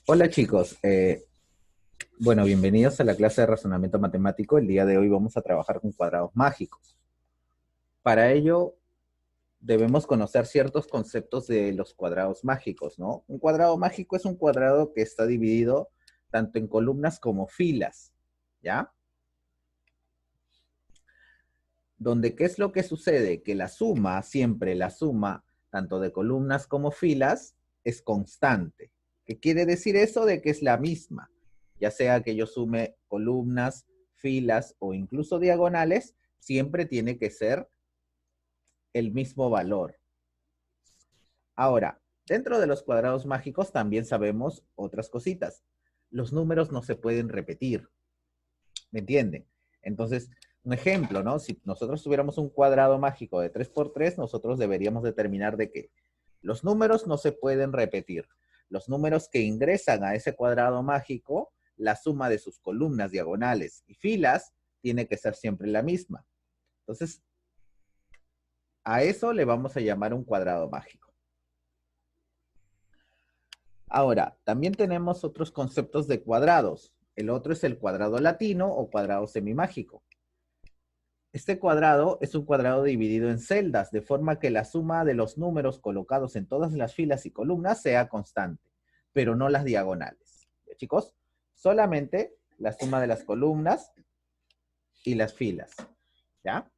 Hola chicos, bueno, bienvenidos a la clase de razonamiento matemático. El día de hoy vamos a trabajar con cuadrados mágicos. Para ello debemos conocer ciertos conceptos de los cuadrados mágicos, ¿no? Un cuadrado mágico es un cuadrado que está dividido tanto en columnas como filas, ¿ya? Donde, ¿qué es lo que sucede? Que la suma, siempre la suma, tanto de columnas como filas, es constante. ¿Qué quiere decir eso? De que es la misma. Ya sea que yo sume columnas, filas o incluso diagonales, siempre tiene que ser el mismo valor. Ahora, dentro de los cuadrados mágicos también sabemos otras cositas. Los números no se pueden repetir. ¿Me entienden? Entonces, un ejemplo, ¿no? Si nosotros tuviéramos un cuadrado mágico de 3 por 3, nosotros deberíamos determinar de que los números no se pueden repetir. Los números que ingresan a ese cuadrado mágico, la suma de sus columnas diagonales y filas tiene que ser siempre la misma. Entonces, a eso le vamos a llamar un cuadrado mágico. Ahora, también tenemos otros conceptos de cuadrados. El otro es el cuadrado latino o cuadrado semimágico. Este cuadrado es un cuadrado dividido en celdas, de forma que la suma de los números colocados en todas las filas y columnas sea constante, pero no las diagonales. ¿Ya, chicos? Solamente la suma de las columnas y las filas. ¿Ya?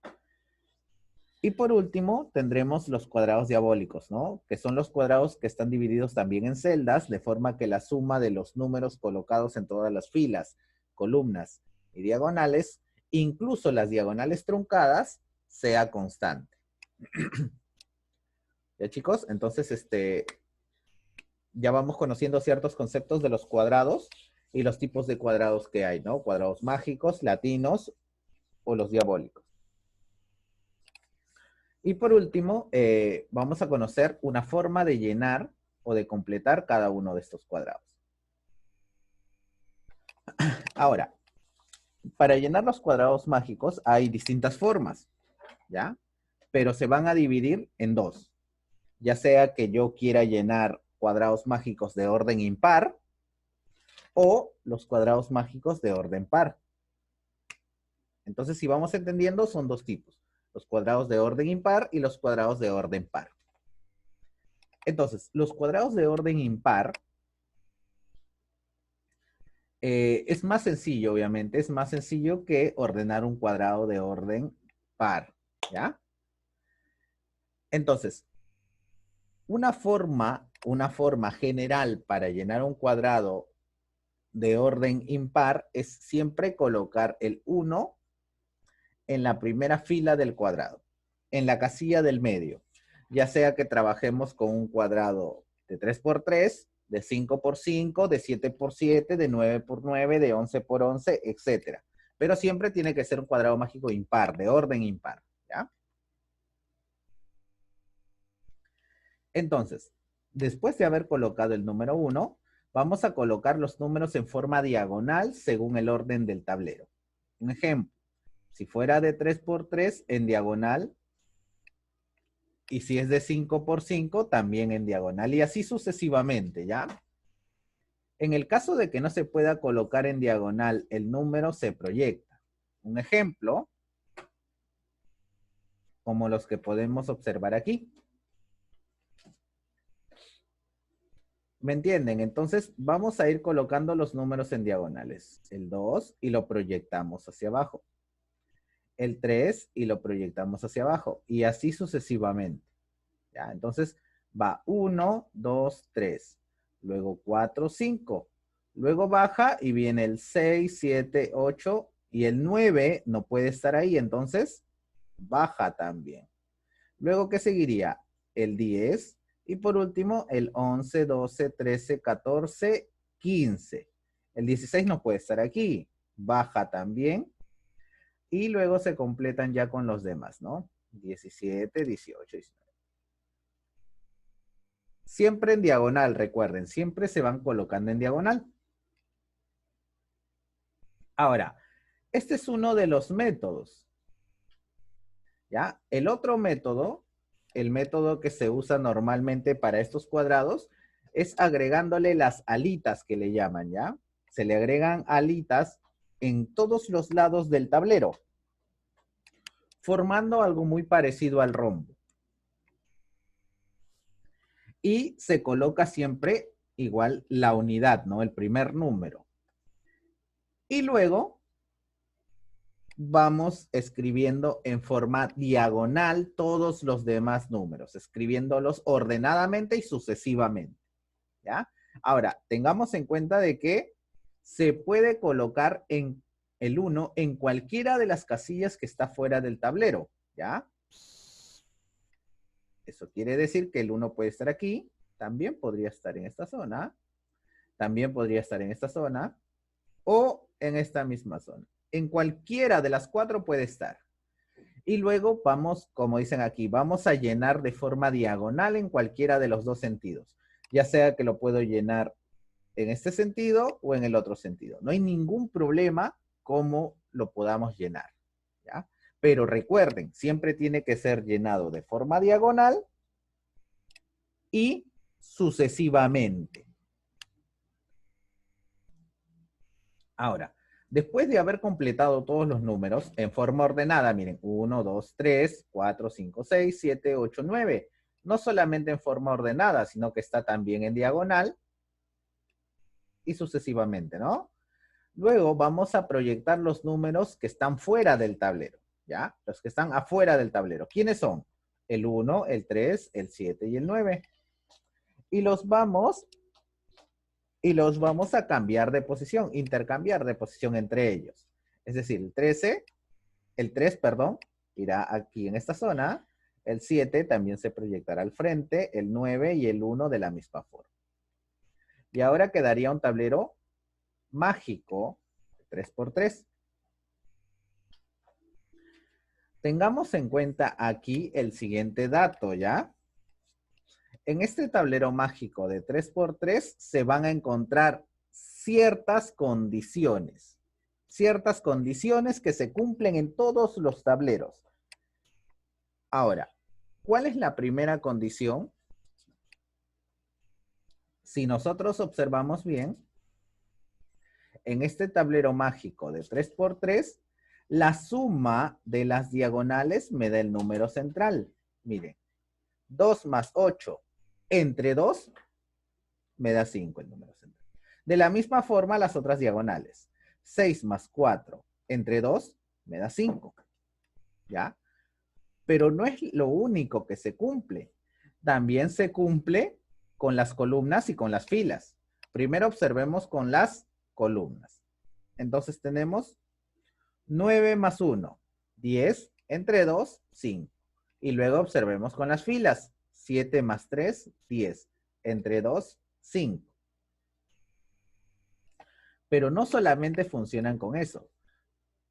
Y por último, tendremos los cuadrados diabólicos, ¿no? Que son los cuadrados que están divididos también en celdas, de forma que la suma de los números colocados en todas las filas, columnas y diagonales, incluso las diagonales truncadas, sea constante. ¿Ya, chicos? Entonces, ya vamos conociendo ciertos conceptos de los cuadrados y los tipos de cuadrados que hay, ¿no? Cuadrados mágicos, latinos o los diabólicos. Y por último, vamos a conocer una forma de llenar o de completar cada uno de estos cuadrados. Ahora, para llenar los cuadrados mágicos hay distintas formas, ¿ya? Pero se van a dividir en dos. Ya sea que yo quiera llenar cuadrados mágicos de orden impar o los cuadrados mágicos de orden par. Entonces, si vamos entendiendo, son dos tipos. Los cuadrados de orden impar y los cuadrados de orden par. Entonces, los cuadrados de orden impar es más sencillo, obviamente, es más sencillo que ordenar un cuadrado de orden par, ¿ya? Entonces, una forma general para llenar un cuadrado de orden impar es siempre colocar el 1 en la primera fila del cuadrado, en la casilla del medio, ya sea que trabajemos con un cuadrado de 3 por 3, de 5 por 5, de 7 por 7, de 9 por 9, de 11 por 11, etcétera. Pero siempre tiene que ser un cuadrado mágico impar, de orden impar, ¿ya? Entonces, después de haber colocado el número 1, vamos a colocar los números en forma diagonal según el orden del tablero. Un ejemplo, si fuera de 3 por 3 en diagonal, y si es de 5 por 5 también en diagonal, y así sucesivamente, ¿ya? En el caso de que no se pueda colocar en diagonal, el número se proyecta. Un ejemplo, como los que podemos observar aquí. ¿Me entienden? Entonces vamos a ir colocando los números en diagonales. El 2 y lo proyectamos hacia abajo. El 3 y lo proyectamos hacia abajo. Y así sucesivamente. ¿Ya? Entonces va 1, 2, 3. Luego 4, 5. Luego baja y viene el 6, 7, 8 y el 9 no puede estar ahí. Entonces baja también. Luego, ¿qué seguiría? El 10 y por último el 11, 12, 13, 14, 15. El 16 no puede estar aquí. Baja también. Y luego se completan ya con los demás, ¿no? 17, 18, 19. Siempre en diagonal, recuerden, siempre se van colocando en diagonal. Ahora, este es uno de los métodos, ¿ya? El otro método, el método que se usa normalmente para estos cuadrados, es agregándole las alitas que le llaman, ¿ya? Se le agregan alitas en todos los lados del tablero, formando algo muy parecido al rombo. Y se coloca siempre igual la unidad, ¿no? El primer número. Y luego vamos escribiendo en forma diagonal todos los demás números, escribiéndolos ordenadamente y sucesivamente, ¿ya? Ahora, tengamos en cuenta de que se puede colocar en el 1 en cualquiera de las casillas que está fuera del tablero, ¿ya? Eso quiere decir que el 1 puede estar aquí, también podría estar en esta zona, también podría estar en esta zona, o en esta misma zona. En cualquiera de las 4 puede estar. Y luego vamos, como dicen aquí, vamos a llenar de forma diagonal en cualquiera de los dos sentidos. Ya sea que lo puedo llenar en este sentido o en el otro sentido. No hay ningún problema cómo lo podamos llenar, ¿ya? Pero recuerden, siempre tiene que ser llenado de forma diagonal y sucesivamente. Ahora, después de haber completado todos los números en forma ordenada, miren, 1, 2, 3, 4, 5, 6, 7, 8, 9. No solamente en forma ordenada, sino que está también en diagonal y sucesivamente, ¿no? Luego vamos a proyectar los números que están fuera del tablero, ¿ya? Los que están afuera del tablero. ¿Quiénes son? El 1, el 3, el 7 y el 9. Y los vamos a cambiar de posición, intercambiar de posición entre ellos. Es decir, el 3, perdón, irá aquí en esta zona, el 7 también se proyectará al frente, el 9 y el 1 de la misma forma. Y ahora quedaría un tablero mágico 3×3. Tengamos en cuenta aquí el siguiente dato, ¿ya? En este tablero mágico de 3×3 se van a encontrar ciertas condiciones que se cumplen en todos los tableros. Ahora, ¿cuál es la primera condición? Si nosotros observamos bien, en este tablero mágico de 3×3, la suma de las diagonales me da el número central. Miren, 2 más 8 entre 2 me da 5 el número central. De la misma forma, las otras diagonales. 6 más 4 entre 2 me da 5. ¿Ya? Pero no es lo único que se cumple. También se cumple con las columnas y con las filas. Primero observemos con las columnas. Entonces tenemos 9 más 1, 10, entre 2, 5. Y luego observemos con las filas. 7 más 3, 10, entre 2, 5. Pero no solamente funcionan con eso.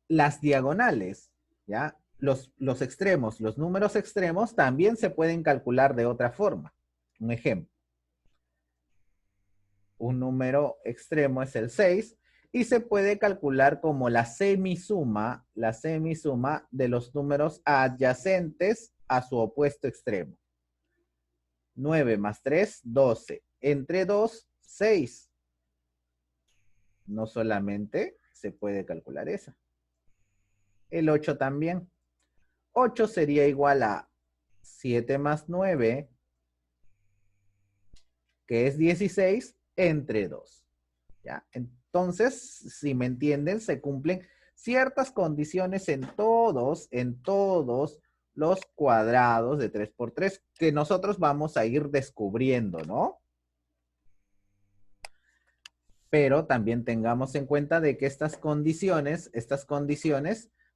Las diagonales, ¿ya? Los extremos, los números extremos también se pueden calcular de otra forma. Un ejemplo. Un número extremo es el 6 y se puede calcular como la semisuma de los números adyacentes a su opuesto extremo. 9 más 3, 12. Entre 2, 6. No solamente se puede calcular esa. El 8 también. 8 sería igual a 7 más 9, que es 16, entre 2. ¿Ya? Entonces, si me entienden, se cumplen ciertas condiciones en todos los cuadrados de 3×3 que nosotros vamos a ir descubriendo, ¿no? Pero también tengamos en cuenta de que estas condiciones,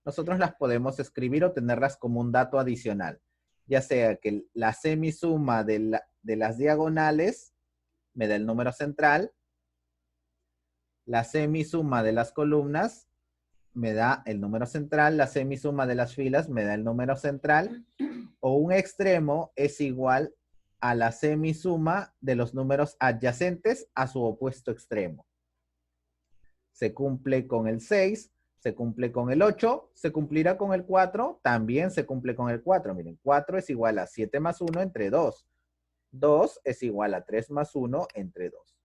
nosotros las podemos escribir o tenerlas como un dato adicional. Ya sea que la semisuma de las diagonales me da el número central, la semisuma de las columnas me da el número central, la semisuma de las filas me da el número central, o un extremo es igual a la semisuma de los números adyacentes a su opuesto extremo. Se cumple con el 6, se cumple con el 8, se cumplirá con el 4, también se cumple con el 4. Miren, 4 es igual a 7 más 1 entre 2. 2 es igual a 3 más 1 entre 2.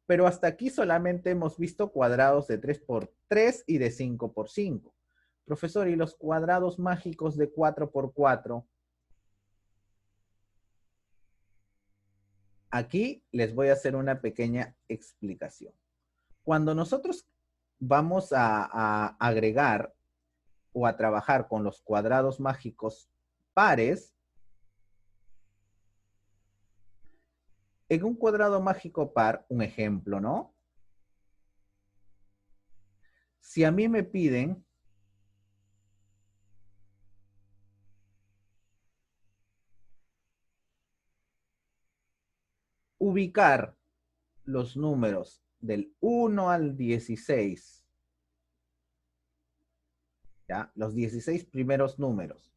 Pero hasta aquí solamente hemos visto cuadrados de 3 por 3 y de 5 por 5. Profesor, ¿y los cuadrados mágicos de 4 por 4? Aquí les voy a hacer una pequeña explicación. Cuando nosotros vamos a agregar o a trabajar con los cuadrados mágicos pares, en un cuadrado mágico par, un ejemplo, ¿no? Si a mí me piden ubicar los números del 1 al 16, ¿ya? Los 16 primeros números.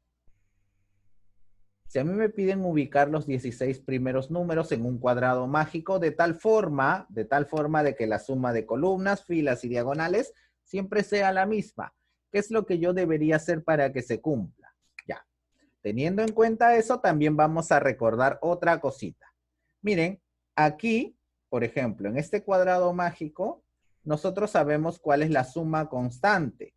Si a mí me piden ubicar los 16 primeros números en un cuadrado mágico de tal forma de que la suma de columnas, filas y diagonales siempre sea la misma. ¿Qué es lo que yo debería hacer para que se cumpla? Ya. Teniendo en cuenta eso, también vamos a recordar otra cosita. Miren, aquí, por ejemplo, en este cuadrado mágico, nosotros sabemos cuál es la suma constante.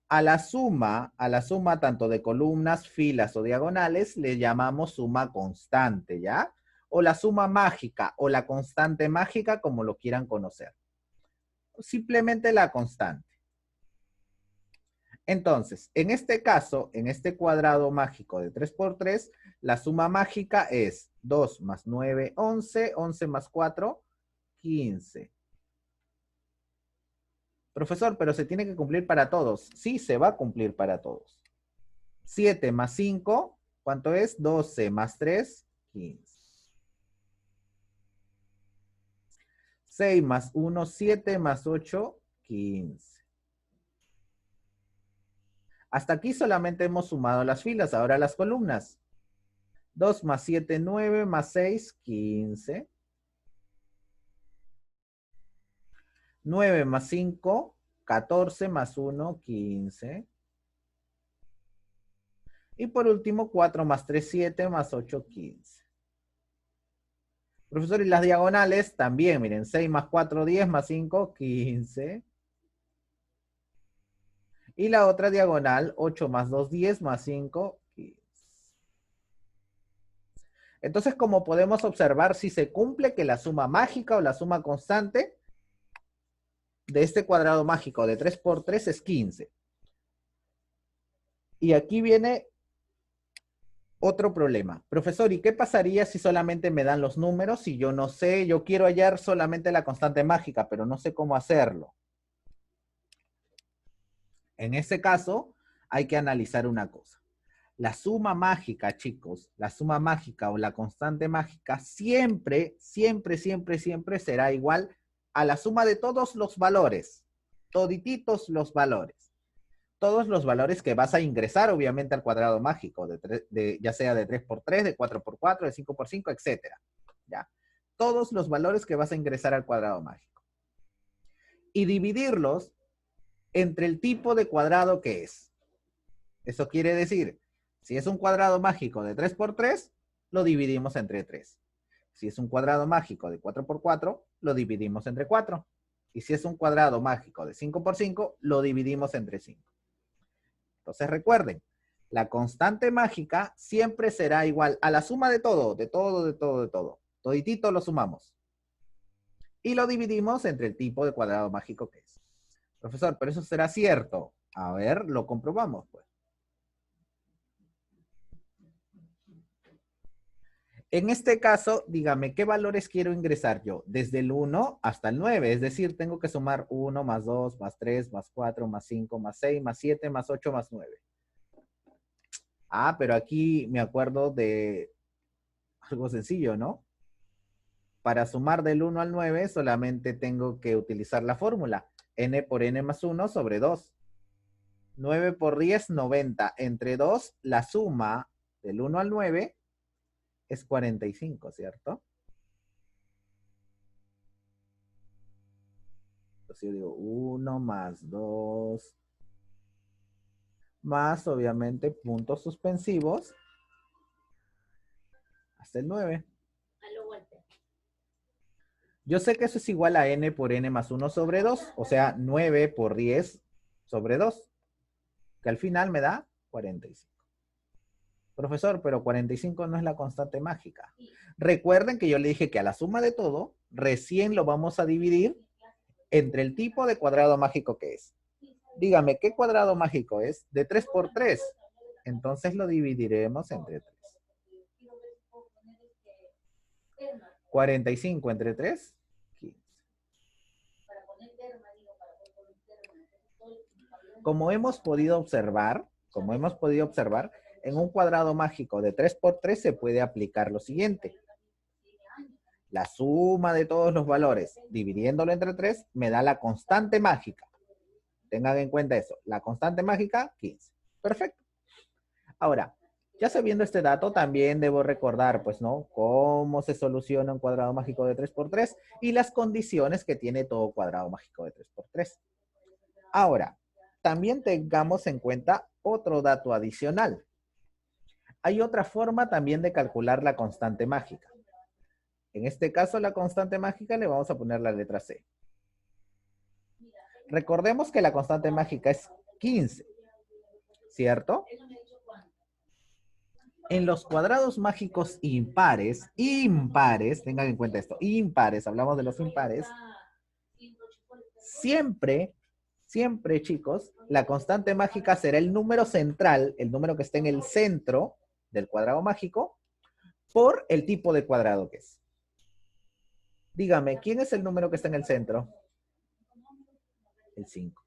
A la suma tanto de columnas, filas o diagonales, le llamamos suma constante, ¿ya? O la suma mágica o la constante mágica, como lo quieran conocer. Simplemente la constante. Entonces, en este caso, en este cuadrado mágico de 3 por 3, la suma mágica es 2 más 9, 11, 11 más 4, 15. Profesor, pero se tiene que cumplir para todos. Sí, se va a cumplir para todos. 7 más 5, ¿cuánto es? 12 más 3, 15. 6 más 1, 7 más 8, 15. Hasta aquí solamente hemos sumado las filas, ahora las columnas. 2 más 7, 9 más 6, 15. 9 más 5, 14 más 1, 15. Y por último, 4 más 3, 7 más 8, 15. Profesor, y las diagonales también, miren, 6 más 4, 10 más 5, 15. Y la otra diagonal, 8 más 2, 10 más 5, 15. Entonces, como podemos observar, si se cumple que la suma mágica o la suma constante de este cuadrado mágico de 3 por 3 es 15. Y aquí viene otro problema. Profesor, ¿y qué pasaría si solamente me dan los números y yo no sé, yo quiero hallar solamente la constante mágica, pero no sé cómo hacerlo? En ese caso, hay que analizar una cosa. La suma mágica, chicos, la suma mágica o la constante mágica siempre, siempre, siempre, siempre será igual a la suma de todos los valores, todititos los valores. Todos los valores que vas a ingresar, obviamente, al cuadrado mágico, ya sea de 3 por 3, de 4 por 4, de 5 por 5, etcétera. ¿Ya? Todos los valores que vas a ingresar al cuadrado mágico. Y dividirlos entre el tipo de cuadrado que es. Eso quiere decir, si es un cuadrado mágico de 3 por 3, lo dividimos entre 3. Si es un cuadrado mágico de 4 por 4, lo dividimos entre 4. Y si es un cuadrado mágico de 5 por 5, lo dividimos entre 5. Entonces recuerden, la constante mágica siempre será igual a la suma de todo, de todo, de todo, de todo. Toditito lo sumamos. Y lo dividimos entre el tipo de cuadrado mágico que es. Profesor, pero eso será cierto. A ver, lo comprobamos, pues. En este caso, dígame, ¿qué valores quiero ingresar yo? Desde el 1 hasta el 9, es decir, tengo que sumar 1 más 2 más 3 más 4 más 5 más 6 más 7 más 8 más 9. Ah, pero aquí me acuerdo de algo sencillo, ¿no? Para sumar del 1 al 9 solamente tengo que utilizar la fórmula. N por N más 1 sobre 2. 9 por 10, 90. Entre 2, la suma del 1 al 9 es 45, ¿cierto? Entonces yo digo 1 más 2 más, obviamente, puntos suspensivos. hasta el 9. Yo sé que eso es igual a n por n más 1 sobre 2, o sea, 9 por 10 sobre 2, que al final me da 45. Profesor, pero 45 no es la constante mágica. Recuerden que yo le dije que a la suma de todo, recién lo vamos a dividir entre el tipo de cuadrado mágico que es. Dígame, ¿qué cuadrado mágico es? De 3 por 3. Entonces lo dividiremos entre 3. 45 entre 3, 15. Como hemos podido observar, en un cuadrado mágico de 3 por 3 se puede aplicar lo siguiente. La suma de todos los valores, dividiéndolo entre 3, me da la constante mágica. Tengan en cuenta eso. La constante mágica, 15. Perfecto. Ahora, ya sabiendo este dato, también debo recordar, pues, ¿no? Cómo se soluciona un cuadrado mágico de 3 por 3 y las condiciones que tiene todo cuadrado mágico de 3 por 3. Ahora, también tengamos en cuenta otro dato adicional. Hay otra forma también de calcular la constante mágica. En este caso, la constante mágica le vamos a poner la letra C. Recordemos que la constante mágica es 15, ¿cierto? En los cuadrados mágicos impares, tengan en cuenta esto, impares, hablamos de los impares, siempre, chicos, la constante mágica será el número central, el número que esté en el centro del cuadrado mágico, por el tipo de cuadrado que es. Dígame, ¿quién es el número que está en el centro? El 5.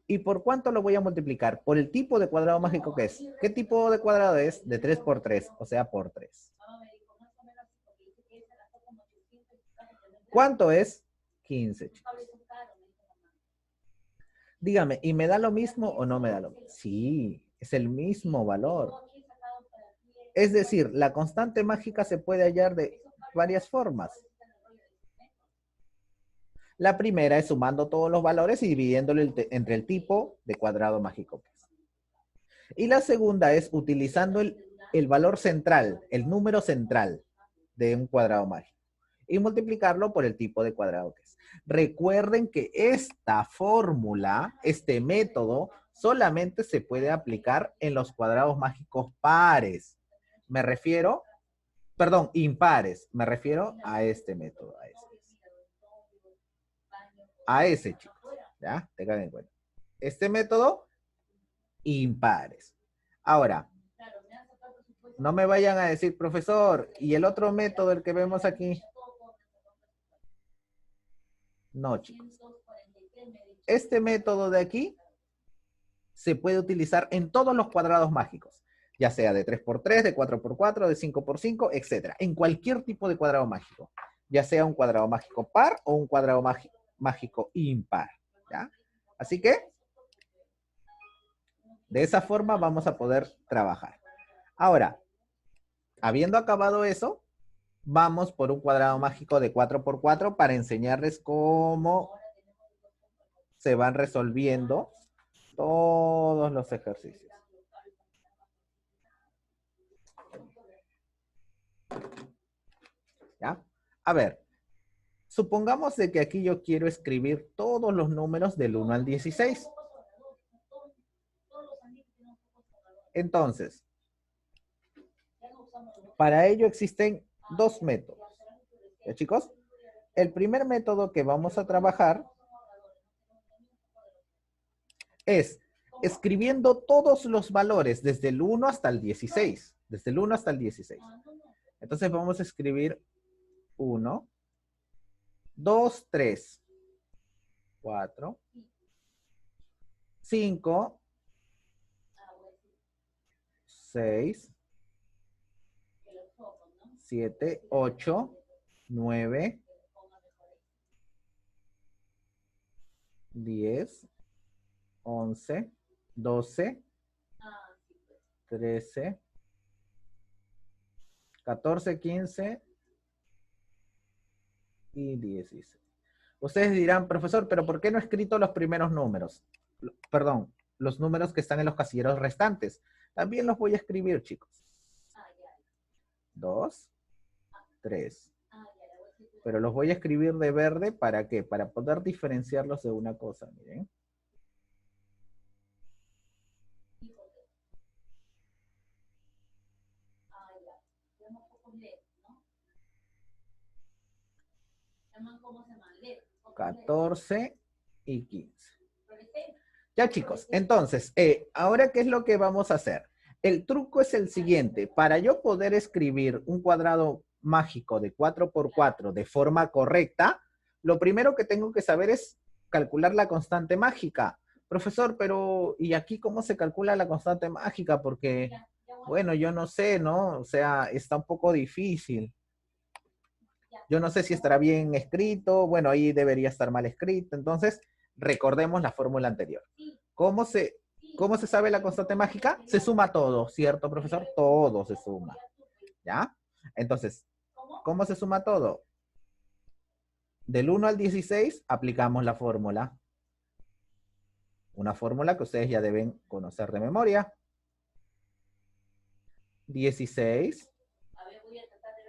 ¿Y por cuánto lo voy a multiplicar? Por el tipo de cuadrado mágico que es. ¿Qué tipo de cuadrado es? De 3 por 3, o sea, por 3. ¿Cuánto es? 15, chicos. Dígame, ¿y me da lo mismo o no me da lo mismo? Sí, es el mismo valor. Es decir, la constante mágica se puede hallar de varias formas. La primera es sumando todos los valores y dividiéndolo entre el tipo de cuadrado mágico. Y la segunda es utilizando el valor central, el número central de un cuadrado mágico. Y multiplicarlo por el tipo de cuadrado que es. Recuerden que esta fórmula, este método, solamente se puede aplicar en los cuadrados mágicos pares. Me refiero, perdón, impares. Me refiero a este método, a ese, chicos. ¿Ya? Tengan en cuenta. Este método, impares. Ahora, no me vayan a decir, profesor, ¿y el otro método, el que vemos aquí? No, chicos. Este método de aquí se puede utilizar en todos los cuadrados mágicos, ya sea de 3 por 3, de 4 por 4, de 5 por 5, etc. En cualquier tipo de cuadrado mágico, ya sea un cuadrado mágico par o un cuadrado mágico impar. ¿Ya? Así que, de esa forma vamos a poder trabajar. Ahora, habiendo acabado eso, vamos por un cuadrado mágico de 4 por 4 para enseñarles cómo se van resolviendo todos los ejercicios. ¿Ya? A ver, supongamos de que aquí yo quiero escribir todos los números del 1 al 16. Entonces, para ello existen dos métodos. ¿Ya, chicos? El primer método que vamos a trabajar es escribiendo todos los valores desde el 1 hasta el 16. Desde el 1 hasta el 16. Entonces vamos a escribir 1, 2, 3, 4, 5, 6, 7, 8, 9, 10, 11, 12, 13, 14, 15 y 16. Ustedes dirán, profesor, pero ¿por qué no he escrito los primeros números? Perdón, los números que están en los casilleros restantes. También los voy a escribir, chicos. 2, 3. Pero los voy a escribir de verde, ¿para qué? Para poder diferenciarlos de una cosa, miren. ¿Cómo se llama? 14 y 15. Ya, chicos, entonces, ahora, ¿qué es lo que vamos a hacer? El truco es el siguiente. Para yo poder escribir un cuadrado mágico de 4 por 4 de forma correcta, lo primero que tengo que saber es calcular la constante mágica. Profesor, pero ¿y aquí cómo se calcula la constante mágica? Porque, bueno, yo no sé, ¿no? O sea, está un poco difícil. Yo no sé si estará bien escrito. Bueno, ahí debería estar mal escrito. Entonces, recordemos la fórmula anterior. ¿Cómo se, ¿Cómo se sabe la constante mágica? Se suma todo, ¿cierto, profesor? Todo se suma. ¿Ya? Entonces, ¿cómo se suma todo? Del 1 al 16 aplicamos la fórmula. Una fórmula que ustedes ya deben conocer de memoria. 16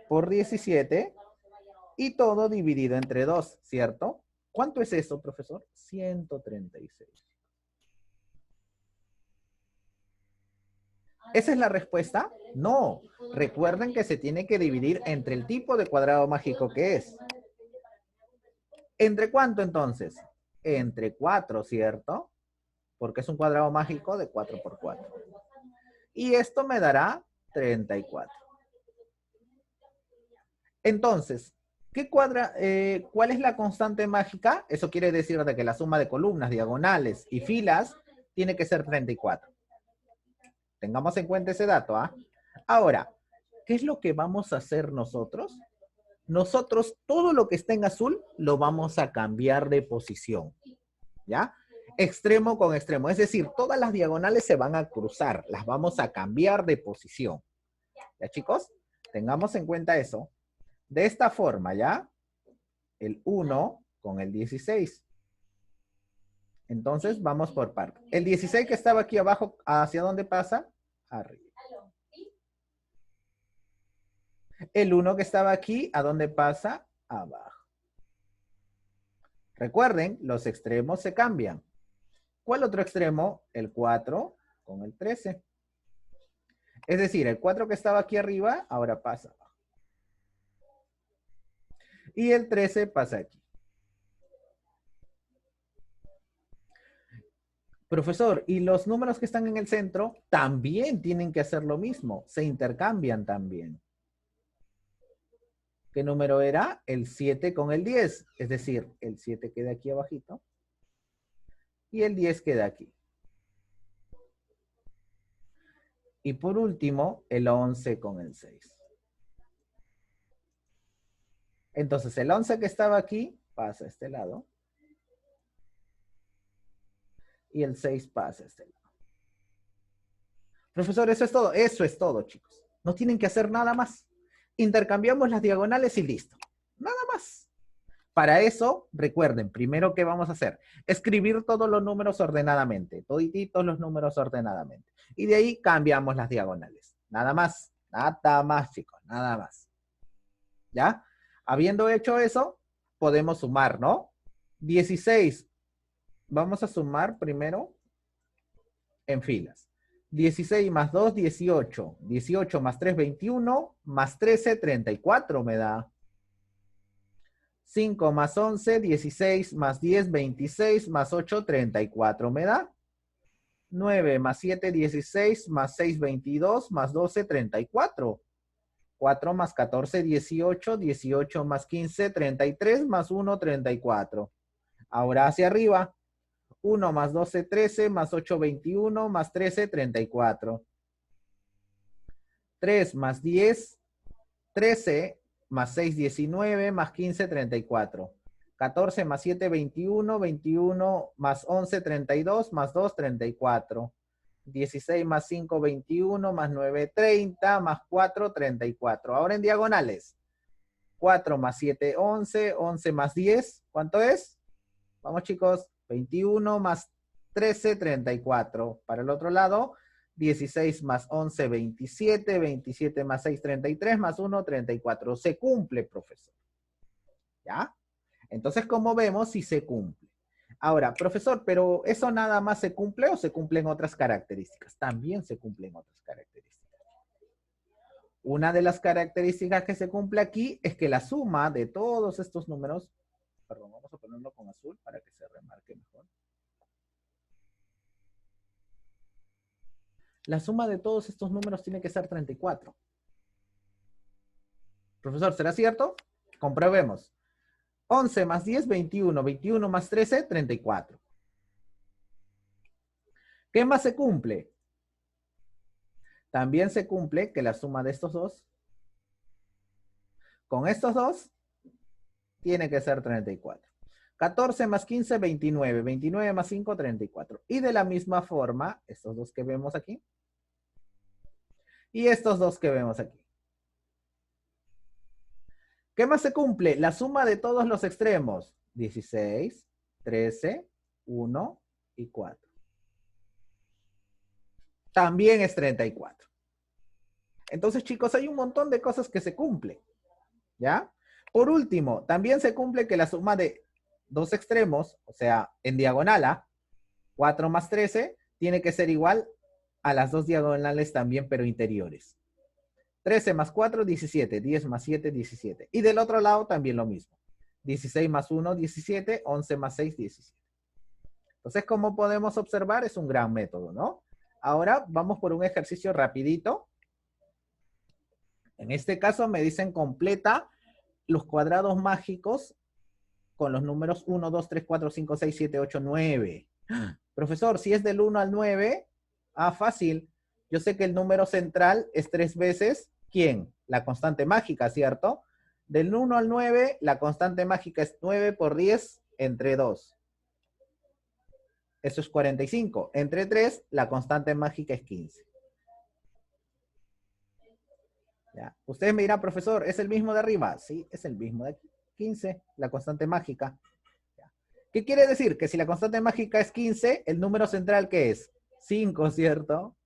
por 17 y todo dividido entre 2, ¿cierto? ¿Cuánto es eso, profesor? 136. ¿Esa es la respuesta? No. Recuerden que se tiene que dividir entre el tipo de cuadrado mágico que es. ¿Entre cuánto entonces? Entre 4, ¿cierto? Porque es un cuadrado mágico de 4 por 4. Y esto me dará 34. Entonces, ¿cuál es la constante mágica? Eso quiere decir de que la suma de columnas, diagonales y filas tiene que ser 34. Tengamos en cuenta ese dato, ¿ah? Ahora, ¿qué es lo que vamos a hacer nosotros? Nosotros todo lo que está en azul lo vamos a cambiar de posición, ¿ya? Extremo con extremo, es decir, todas las diagonales se van a cruzar, las vamos a cambiar de posición. ¿Ya, chicos? Tengamos en cuenta eso. De esta forma, ¿ya? El 1 con el 16. Entonces, vamos por partes. El 16 que estaba aquí abajo, ¿hacia dónde pasa? Arriba. El 1 que estaba aquí, ¿a dónde pasa? Abajo. Recuerden, los extremos se cambian. ¿Cuál otro extremo? El 4 con el 13. Es decir, el 4 que estaba aquí arriba, ahora pasa abajo. Y el 13 pasa aquí. Profesor, ¿y los números que están en el centro también tienen que hacer lo mismo? Se intercambian también. ¿Qué número era? El 7 con el 10. Es decir, el 7 queda aquí abajito. Y el 10 queda aquí. Y por último, el 11 con el 6. Entonces, el 11 que estaba aquí pasa a este lado. Y el 6 pasa a este lado. Profesor, eso es todo. Eso es todo, chicos. No tienen que hacer nada más. Intercambiamos las diagonales y listo. Nada más. Para eso, recuerden, primero, ¿qué vamos a hacer? Escribir todos los números ordenadamente. Todititos los números ordenadamente. Y de ahí cambiamos las diagonales. Nada más. Nada más, chicos. Nada más. ¿Ya? Habiendo hecho eso, podemos sumar, ¿no? 16. Vamos a sumar primero en filas. 16 más 2, 18. 18 más 3, 21. Más 13, 34 me da. 5 más 11, 16 más 10, 26 más 8, 34 me da. 9 más 7, 16 más 6, 22 más 12, 34. 4 más 14, 18. 18 más 15, 33 más 1, 34. Ahora hacia arriba. 1 más 12, 13 más 8, 21 más 13, 34. 3 más 10, 13 más 6, 19 más 15, 34. 14 más 7, 21. 21 más 11, 32 más 2, 34. 16 más 5, 21 más 9, 30 más 4, 34. Ahora en diagonales. 4 más 7, 11. 11 más 10, ¿cuánto es? Vamos, chicos. 21 más 13, 34. Para el otro lado, 16 más 11, 27, 27 más 6, 33, más 1, 34. Se cumple, profesor. ¿Ya? Entonces, como vemos, sí se cumple. Ahora, profesor, ¿pero eso nada más se cumple o se cumplen otras características? También se cumplen otras características. Una de las características que se cumple aquí es que la suma de todos estos números, perdón, vamos a ponerlo con azul para que se remarque mejor. La suma de todos estos números tiene que ser 34. Profesor, ¿será cierto? Comprobemos. 11 más 10, 21. 21 más 13, 34. ¿Qué más se cumple? También se cumple que la suma de estos dos con estos dos tiene que ser 34. 14 más 15, 29. 29 más 5, 34. Y de la misma forma, estos dos que vemos aquí. Y estos dos que vemos aquí. ¿Qué más se cumple? La suma de todos los extremos. 16, 13, 1 y 4. También es 34. Entonces, chicos, hay un montón de cosas que se cumplen. ¿Ya? Por último, también se cumple que la suma de dos extremos, o sea, en diagonal a 4 más 13, tiene que ser igual a las dos diagonales también, pero interiores. 13 más 4, 17. 10 más 7, 17. Y del otro lado también lo mismo. 16 más 1, 17. 11 más 6, 17. Entonces, como podemos observar, es un gran método, ¿no? Ahora vamos por un ejercicio rapidito. En este caso me dicen completa los cuadrados mágicos con los números 1, 2, 3, 4, 5, 6, 7, 8, 9. Profesor, si es del 1 al 9, fácil. Yo sé que el número central es 3 veces, ¿quién? La constante mágica, ¿cierto? Del 1 al 9, la constante mágica es 9 por 10 entre 2. Eso es 45. Entre 3, la constante mágica es 15. ¿Ya? Ustedes me dirán, profesor, ¿es el mismo de arriba? Sí, es el mismo de aquí. 15, la constante mágica. ¿Ya? ¿Qué quiere decir? Que si la constante mágica es 15, el número central, ¿qué es? 5, ¿cierto?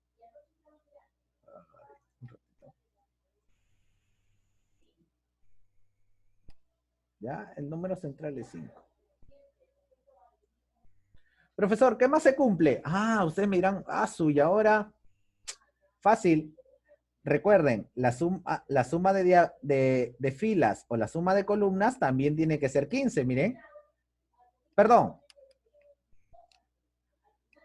¿Ya? El número central es 5. Profesor, ¿qué más se cumple? Ustedes me dirán, y ahora, fácil. Recuerden, la suma de filas o la suma de columnas también tiene que ser 15, miren. Perdón.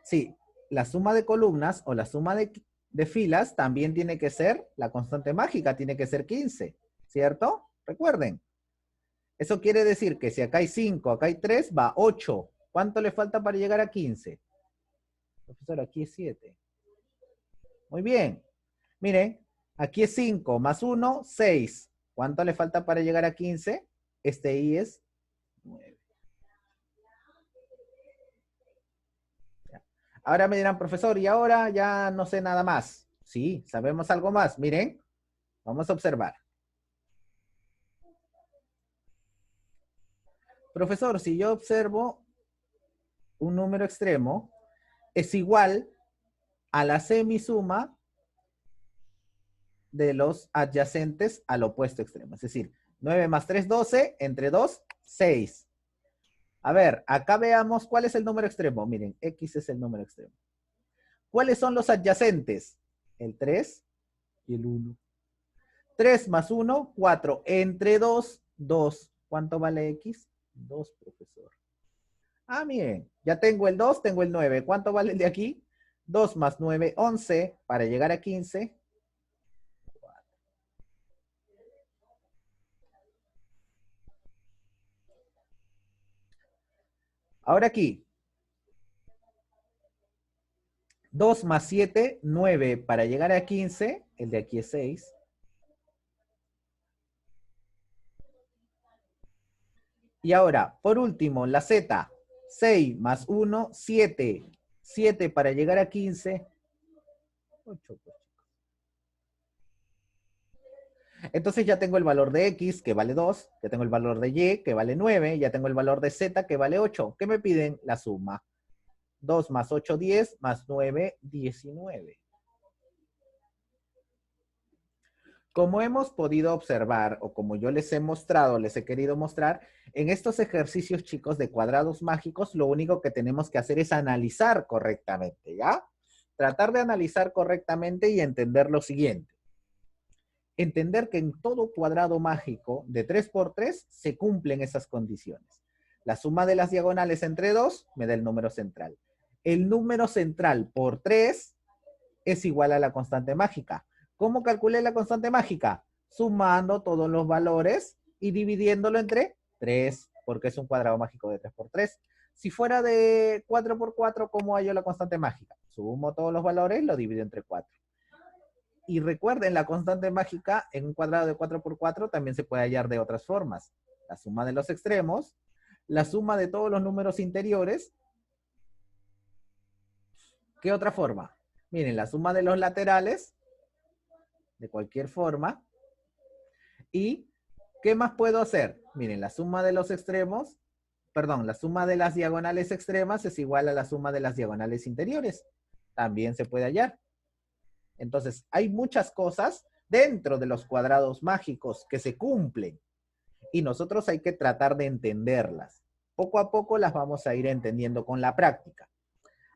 Sí, la suma de columnas o la suma de filas también tiene que ser, la constante mágica tiene que ser 15, ¿cierto? Recuerden. Eso quiere decir que si acá hay 5, acá hay 3, va 8. ¿Cuánto le falta para llegar a 15? Profesor, aquí es 7. Muy bien. Miren, aquí es 5 más 1, 6. ¿Cuánto le falta para llegar a 15? Este I es 9. Ya. Ahora me dirán, profesor, y ahora ya no sé nada más. Sí, sabemos algo más. Miren, vamos a observar. Profesor, si yo observo un número extremo, es igual a la semisuma de los adyacentes al opuesto extremo. Es decir, 9 más 3, 12, entre 2, 6. A ver, acá veamos cuál es el número extremo. Miren, X es el número extremo. ¿Cuáles son los adyacentes? El 3 y el 1. 3 más 1, 4. Entre 2, 2. ¿Cuánto vale X? 2, profesor. Miren, ya tengo el 2, tengo el 9. ¿Cuánto vale el de aquí? 2 más 9, 11. Para llegar a 15. Ahora aquí. 2 más 7, 9. Para llegar a 15, el de aquí es 6. Y ahora, por último, la Z. 6 más 1, 7. 7 para llegar a 15. 8. Entonces ya tengo el valor de X, que vale 2. Ya tengo el valor de Y, que vale 9. Ya tengo el valor de Z, que vale 8. ¿Qué me piden? La suma. 2 más 8, 10, más 9, 19. Como hemos podido observar, o como yo les he mostrado, les he querido mostrar, en estos ejercicios, chicos, de cuadrados mágicos, lo único que tenemos que hacer es analizar correctamente, ¿ya? Tratar de analizar correctamente y entender lo siguiente. Entender que en todo cuadrado mágico de 3 por 3 se cumplen esas condiciones. La suma de las diagonales entre 2 me da el número central. El número central por 3 es igual a la constante mágica. ¿Cómo calculé la constante mágica? Sumando todos los valores y dividiéndolo entre 3, porque es un cuadrado mágico de 3 por 3. Si fuera de 4 por 4, ¿cómo hallo la constante mágica? Sumo todos los valores y lo divido entre 4. Y recuerden, la constante mágica en un cuadrado de 4 por 4 también se puede hallar de otras formas. La suma de los extremos, la suma de todos los números interiores. ¿Qué otra forma? Miren, la suma de los laterales, de cualquier forma. ¿Y qué más puedo hacer? Miren, la suma de los extremos, perdón, la suma de las diagonales extremas es igual a la suma de las diagonales interiores. También se puede hallar. Entonces, hay muchas cosas dentro de los cuadrados mágicos que se cumplen y nosotros hay que tratar de entenderlas. Poco a poco las vamos a ir entendiendo con la práctica.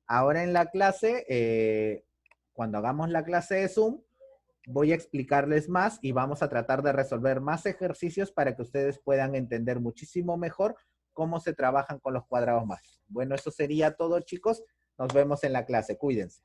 Ahora en la clase, cuando hagamos la clase de Zoom, voy a explicarles más y vamos a tratar de resolver más ejercicios para que ustedes puedan entender muchísimo mejor cómo se trabajan con los cuadrados mágicos. Bueno, eso sería todo, chicos. Nos vemos en la clase. Cuídense.